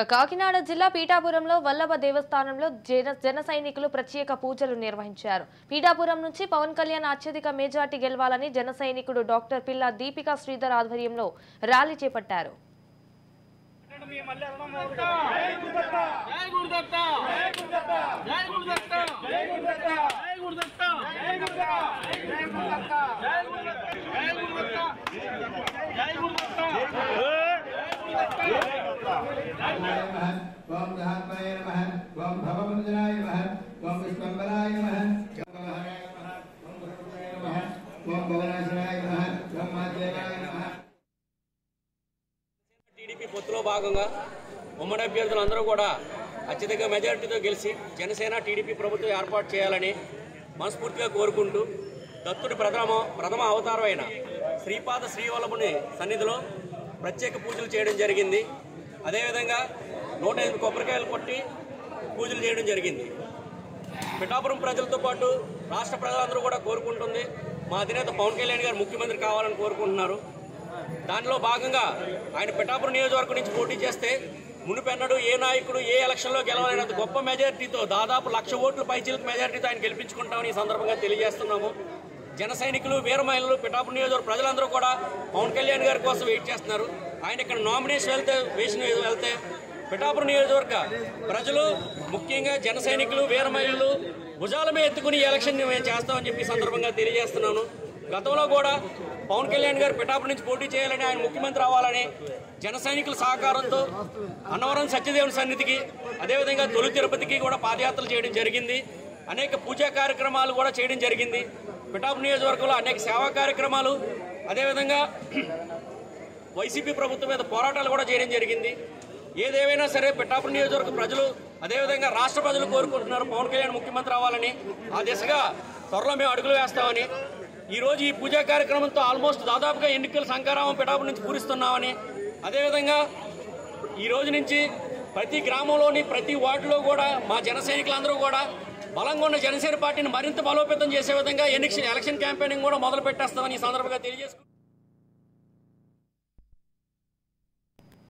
కాకినాడ జిల్లా పీఠాపురంలో వల్లభ దేవస్థానంలో జన సైనికులు ప్రత్యేక పూజలు నిర్వహించారు. పీఠాపురం నుంచి పవన్ కళ్యాణ్ అత్యధిక మెజార్టీ గెలవాలని జన సైనికుడు డాక్టర్ పిల్ల దీపికా శ్రీధర్ ఆధ్వర్యంలో ర్యాలీ చేపట్టారు. ओम धात्मये नमः ओम भववंदनाय नमः ओम विश्वंभराय नमः ओम भगवते नमः ओम भवनाशनाय नमः ओम माध्यमाय नमः టీడీపీ పొత్తులో భాగంగా ఉమ్మడి అభ్యర్థులందరూ కూడా అత్యధిక మెజారిటీతో గెలిచి జనసేన టీడీపీ ప్రభుత్వం ఏర్పాటు చేయాలని మనస్ఫూర్తిగా కోరుకుంటూ దత్తుడి ప్రథమ అవతారమైన శ్రీపాద శ్రీవల్లభుని సన్నిధిలో ప్రత్యేక పూజలు చేయడం జరిగింది. అదేవిధంగా 105 కొబ్బరికాయలు కొట్టి పూజలు చేయడం జరిగింది. పిఠాపురం ప్రజలతో పాటు రాష్ట్ర ప్రజలందరూ కూడా కోరుకుంటుంది మా అధినేత పవన్ కళ్యాణ్ గారు ముఖ్యమంత్రి కావాలని కోరుకుంటున్నారు. దానిలో భాగంగా ఆయన పిఠాపురం నియోజకవర్గం నుంచి పోటీ చేస్తే మునుపెన్నడూ ఏ నాయకుడు ఏ ఎలక్షన్లో గెలవలేనంత గొప్ప మెజారిటీతో దాదాపు 1,00,000 ఓట్ల పైచిలకు మెజారిటీతో ఆయన గెలిపించుకుంటామని ఈ సందర్భంగా తెలియజేస్తున్నాము. జన సైనికులు వీర మహిళలు పిఠాపురం నియోజకవర్గ ప్రజలందరూ కూడా పవన్ కళ్యాణ్ గారి కోసం వెయిట్ చేస్తున్నారు. ఆయన ఇక్కడ నామినేషన్ వెళ్తే పిఠాపురం నియోజకవర్గ ప్రజలు ముఖ్యంగా జన సైనికులు వీర మహిళలు భుజాల మీద ఎత్తుకుని ఎలక్షన్ మేము చేస్తామని చెప్పి సందర్భంగా తెలియజేస్తున్నాను. గతంలో కూడా పవన్ కళ్యాణ్ గారు పిఠాపురం నుంచి పోటీ చేయాలని ఆయన ముఖ్యమంత్రి అవ్వాలని జన సైనికుల సహకారంతో అన్నవరం సత్యదేవుని సన్నిధికి అదేవిధంగా తొలి తిరుపతికి కూడా పాదయాత్రలు చేయడం జరిగింది. అనేక పూజా కార్యక్రమాలు కూడా చేయడం జరిగింది. పిఠాపురం నియోజకవర్గంలో అనేక సేవా కార్యక్రమాలు అదేవిధంగా వైసీపీ ప్రభుత్వం మీద పోరాటాలు కూడా చేయడం జరిగింది. ఏదేమైనా సరే పిఠాపురం నియోజకవర్గ ప్రజలు అదేవిధంగా రాష్ట్ర ప్రజలు కోరుకుంటున్నారు పవన్ కళ్యాణ్ ముఖ్యమంత్రి అవ్వాలని. ఆ దిశగా త్వరలో మేము అడుగులు వేస్తామని ఈరోజు ఈ పూజా కార్యక్రమంతో ఆల్మోస్ట్ దాదాపుగా ఎన్నికల సంకారామం పిఠాపురం నుంచి పూరిస్తున్నామని అదేవిధంగా ఈ రోజు నుంచి ప్రతి గ్రామంలోని ప్రతి వార్డులో కూడా మా జన సైనికులందరూ కూడా బలంగా ఉన్న జనసేన పార్టీని మరింత బలోపేతం చేసే విధంగా ఎలక్షన్ క్యాంపెయినింగ్ కూడా మొదలు పెట్టేస్తామని ఈ సందర్భంగా తెలియజేసుకుంటున్నాం.